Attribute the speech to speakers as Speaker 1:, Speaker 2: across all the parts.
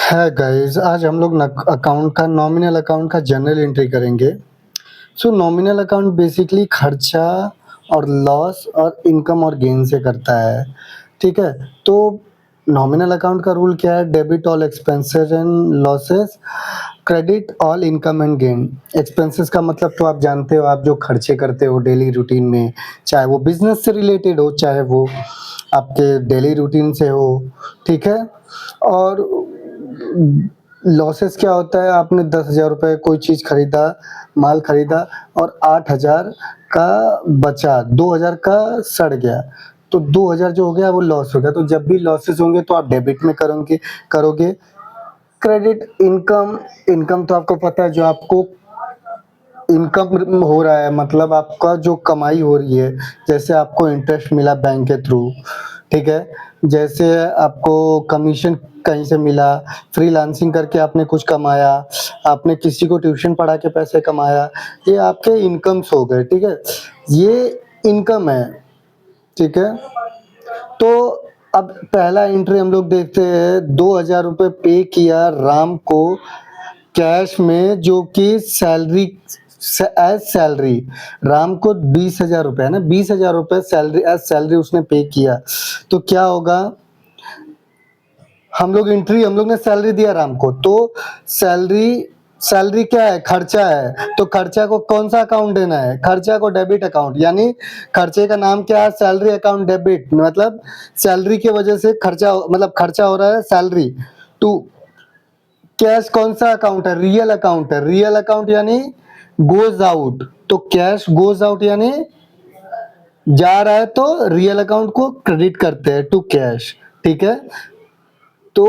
Speaker 1: है गाइस, आज हम लोग अकाउंट का नॉमिनल अकाउंट का जर्नल एंट्री करेंगे। सो नॉमिनल अकाउंट बेसिकली खर्चा और लॉस और इनकम और गेन से करता है, ठीक है? तो नॉमिनल अकाउंट का रूल क्या है? Debit all expenses and losses, credit all income and gain. Expenses का मतलब तो आप जानते हो, आप जो खर्चे करते हो डेली रूटीन में, चाहे वो बिजनेस से रिलेटेड हो, चाहे वो आपके डेली रूटीन से हो, ठीक है? और लॉसेस क्या होता है? आपने 10,000 रुपये कोई चीज़ खरीदा, माल खरीदा और 8,000 का बचा, 2,000 का सड़ गया, तो 2,000 जो हो गया वो लॉस हो गया। तो जब भी लॉसेस होंगे तो आप डेबिट में करोगे। क्रेडिट इनकम, इनकम तो आपको पता है, जो आपको इनकम हो रहा है, मतलब आपका जो कमाई हो रही है, जैसे आपको इंटरेस्ट मिला बैंक के थ्रू, ठीक है? जैसे आपको कमीशन कहीं से मिला, फ्रीलांसिंग करके आपने कुछ कमाया, आपने किसी को ट्यूशन पढ़ा के पैसे कमाया, ये आपके इनकम्स हो गए, ठीक है? ये इनकम है, ठीक है? तो अब पहला एंट्री हम लोग देखते हैं, 2,000 रुपये पे किया राम को कैश में, जो कि सैलरी एज सैलरी। राम को 20,000 रुपये है ना, 20,000 रुपये सैलरी एज सैलरी उसने पे किया। तो क्या होगा? हम लोग ने सैलरी दिया राम को, तो सैलरी सैलरी क्या है? खर्चा है। तो खर्चा को कौन सा अकाउंट देना है? खर्चा को डेबिट अकाउंट, यानी खर्चे का नाम क्या है? Salary account debit. मतलब सैलरी की वजह से खर्चा, मतलब खर्चा हो रहा है सैलरी टू कैश। कौन सा अकाउंट है? रियल अकाउंट है। रियल अकाउंट यानी गोज आउट, तो कैश गोज आउट यानी जा रहा है, तो रियल अकाउंट को क्रेडिट करते हैं टू कैश, ठीक है? तो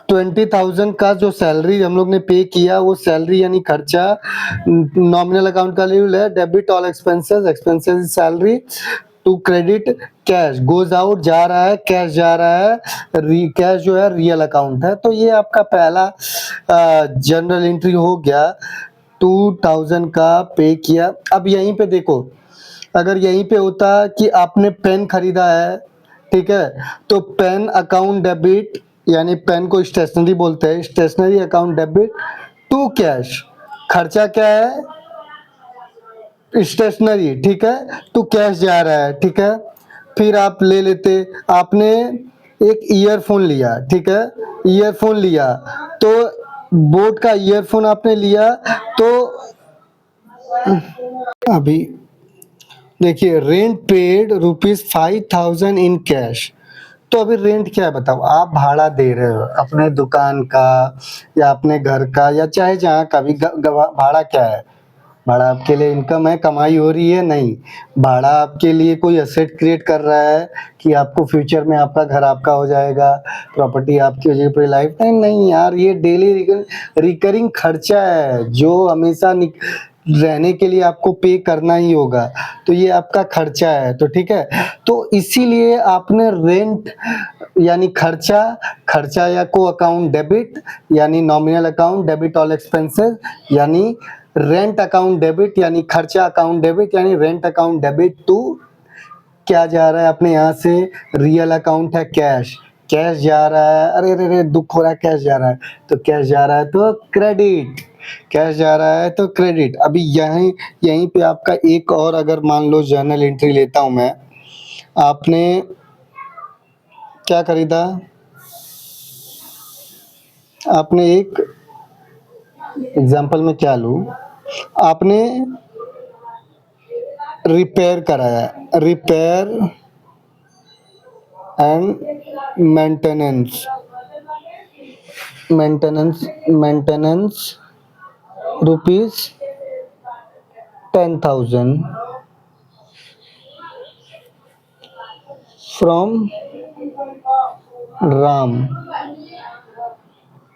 Speaker 1: 20,000 का जो सैलरी हम लोग ने पे किया, वो सैलरी यानी खर्चा। नॉमिनल अकाउंट का रूल है debit all expenses, expenses is salary to credit cash, goes out जा रहा है, कैश जा रहा है, कैश जो है रियल अकाउंट है। तो ये आपका पहला जनरल एंट्री हो गया, 2,000 का पे किया। अब यहीं पे देखो, अगर यहीं पे होता कि आपने पेन खरीदा है, ठीक है, तो पेन अकाउंट डेबिट, यानी पेन को स्टेशनरी बोलते हैं, stationery account debit to cash. खर्चा क्या है? स्टेशनरी, ठीक है, टू कैश जा रहा है, ठीक है? फिर आप ले लेते, आपने एक ईयरफोन लिया, ठीक है? ईयरफोन लिया, तो बोट का ईयरफोन आपने लिया, तो अभी देखिए, रेंट पेड ₹5,000 इन कैश। तो अभी रेंट क्या है बताओ? आप भाड़ा दे रहे हो अपने दुकान का या अपने घर का, या चाहे जहाँ का भी। भाड़ा क्या है? भाड़ा आपके लिए इनकम है, कमाई हो रही है? नहीं। भाड़ा आपके लिए कोई एसेट क्रिएट कर रहा है कि आपको फ्यूचर में आपका घर आपका हो जाएगा, प्रॉपर्टी आपकी हो जाएगी पूरी लाइफ टाइम? नहीं यार, ये डेली रिकरिंग खर्चा है, जो हमेशा रहने के लिए आपको पे करना ही होगा। तो ये आपका खर्चा है, तो ठीक है। तो इसीलिए आपने रेंट यानी खर्चा, खर्चा या को अकाउंट डेबिट, यानी nominal account debit all expenses, यानी रेंट अकाउंट डेबिट, यानी खर्चा अकाउंट डेबिट, यानी रेंट अकाउंट डेबिट टू क्या जा रहा है अपने यहाँ से? रियल अकाउंट है कैश, कैश जा रहा है। अरे अरे अरे, दुख हो रहा है, कैश जा रहा है, तो कैश जा रहा है तो क्रेडिट, कैश जा रहा है तो क्रेडिट। अभी यहीं यहीं पे आपका एक और, अगर मान लो जर्नल एंट्री लेता हूँ मैं, आपने क्या खरीदा? आपने एक एग्जांपल में क्या लूँ, आपने रिपेयर कराया, repair and maintenance, maintenance rupees 10,000 from Ram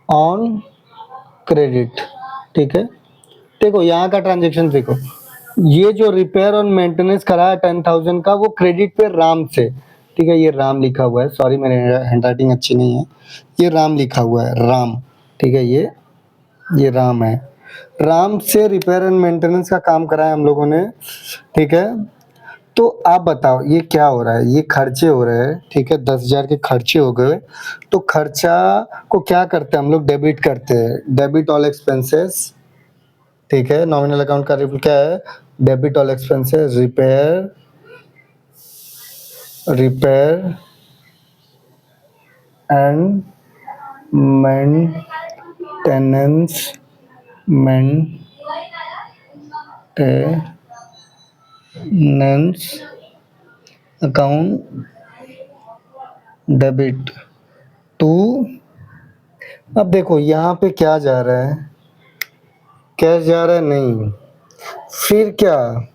Speaker 1: on credit, ठीक है? देखो यहाँ का ट्रांजेक्शन देखो, ये जो रिपेयर और मेंटेनेंस करा है 10,000 का, वो क्रेडिट पे राम से, ठीक है? ये राम लिखा हुआ है, सॉरी मेरे हैंडराइटिंग अच्छी नहीं है, ये राम लिखा हुआ है, राम, ठीक है? ये राम है। राम से रिपेयर एंड मेंटेनेंस का काम करा है हम लोगों ने, ठीक है? तो आप बताओ ये क्या हो रहा है, ये खर्चे हो रहे हैं, ठीक है, 10,000 के खर्चे हो गए। तो खर्चा को क्या करते हैं हम लोग, डेबिट करते हैं, डेबिट ऑल एक्सपेंसेस, ठीक है। नॉमिनल अकाउंट का रिपल क्या है, debit all expenses, repair and maintenance account debit to. अब देखो यहाँ पे क्या जा रहा है, कैश जा रहा है, नहीं, फिर क्या,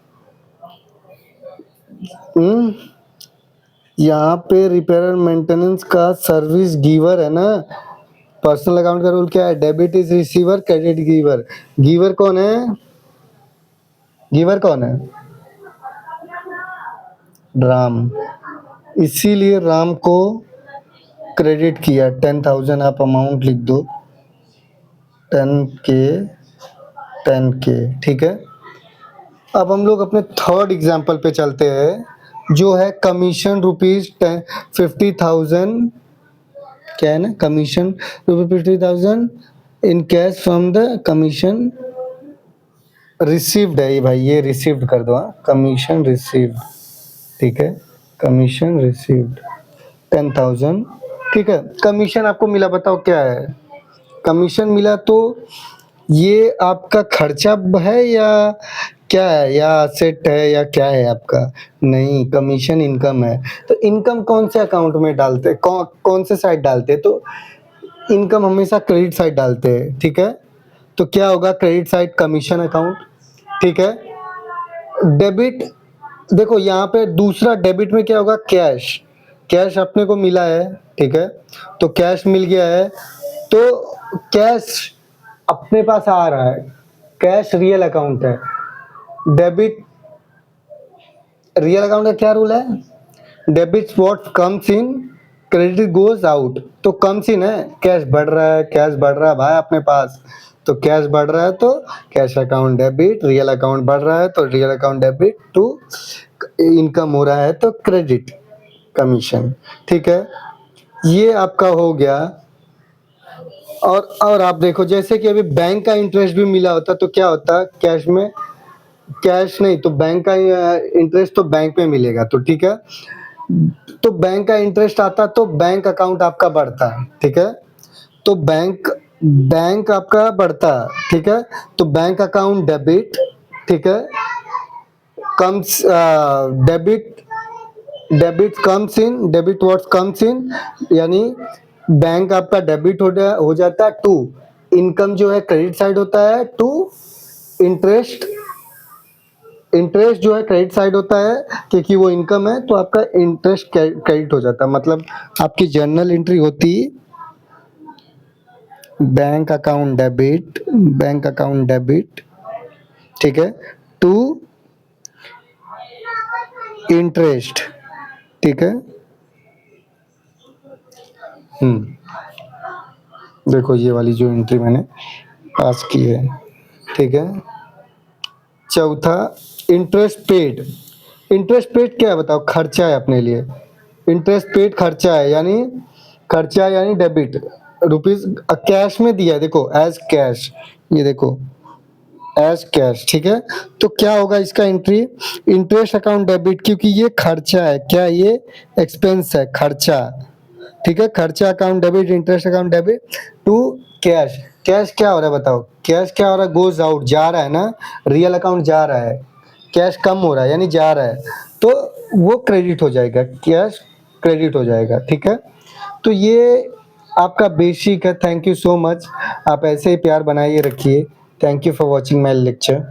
Speaker 1: यहाँ पे रिपेयर एंड मेंटेनेंस का सर्विस गिवर है ना। पर्सनल अकाउंट का रूल क्या है, debit is receiver, credit giver. Giver कौन है, गिवर कौन है, राम, इसीलिए राम को क्रेडिट किया 10,000। आप अमाउंट लिख दो 10K, 10K, ठीक है। अब हम लोग अपने थर्ड एग्जाम्पल पे चलते हैं, जो है कमीशन रुपीज 50,000, क्या है ना, commission rupees 50,000 in cash from the commission received है ये भाई, ये रिसीव्ड कर दो, कमीशन रिसीव्ड, ठीक है, कमीशन रिसीव्ड 10,000, ठीक है। कमीशन आपको मिला, बताओ क्या है, कमीशन मिला, तो ये आपका खर्चा है या क्या है, या सेट है या क्या है आपका, नहीं, कमीशन इनकम है। तो इनकम कौन से अकाउंट में डालते हैं, कौन से साइड डालते हैं, तो इनकम हमेशा क्रेडिट साइड डालते हैं, ठीक है। तो क्या होगा, क्रेडिट साइड कमीशन अकाउंट, ठीक है। डेबिट, देखो यहाँ पे दूसरा डेबिट में क्या होगा, कैश, कैश अपने को मिला है, ठीक है, तो कैश मिल गया है, तो कैश अपने पास आ रहा है, कैश रियल अकाउंट है। डेबिट, रियल अकाउंट का क्या रूल है, debit what comes in, credit goes out. तो कम्स इन है, कैश बढ़ रहा है, कैश बढ़ रहा है भाई अपने पास, तो कैश बढ़ रहा है तो cash account debit, real account बढ़ रहा है तो real account debit, to income हो रहा है तो क्रेडिट कमीशन, ठीक है। ये आपका हो गया। और आप देखो, जैसे कि अभी बैंक का इंटरेस्ट भी मिला होता तो क्या होता, कैश में, कैश नहीं तो बैंक का इंटरेस्ट तो बैंक में मिलेगा, तो ठीक है, तो बैंक का इंटरेस्ट आता तो बैंक अकाउंट आपका बढ़ता, ठीक है, तो बैंक आपका बढ़ता, ठीक है, तो बैंक अकाउंट डेबिट, ठीक है, comes debit comes in, debit what comes in, यानी बैंक आपका डेबिट हो जाता है, टू इनकम जो है क्रेडिट साइड होता है, टू इंटरेस्ट, इंटरेस्ट जो है क्रेडिट साइड होता है, क्योंकि वो इनकम है तो आपका इंटरेस्ट क्रेडिट हो जाता है। मतलब आपकी जर्नल एंट्री होती बैंक अकाउंट डेबिट, ठीक है, टू इंटरेस्ट, ठीक है। देखो ये वाली जो एंट्री मैंने पास की है, ठीक है। चौथा, इंटरेस्ट पेड, इंटरेस्ट पेड क्या है बताओ, खर्चा है अपने लिए, इंटरेस्ट पेड खर्चा है, यानी डेबिट, रुपीज कैश में दिया है, देखो एज कैश, ये देखो एज कैश, ठीक है। तो क्या होगा इसका एंट्री, इंटरेस्ट अकाउंट डेबिट, क्योंकि ये खर्चा है, क्या ये एक्सपेंस है, खर्चा, ठीक है, खर्चा account debit, interest account debit, to cash, cash क्या हो रहा है बताओ, कैश क्या हो रहा है, गोज आउट, जा रहा है ना, रियल अकाउंट जा रहा है, कैश कम हो रहा है यानी जा रहा है, तो वो क्रेडिट हो जाएगा, कैश क्रेडिट हो जाएगा, ठीक है। तो ये आपका बेसिक है। थैंक यू सो मच, आप ऐसे ही प्यार बनाइए रखिए। Thank you for watching my lecture.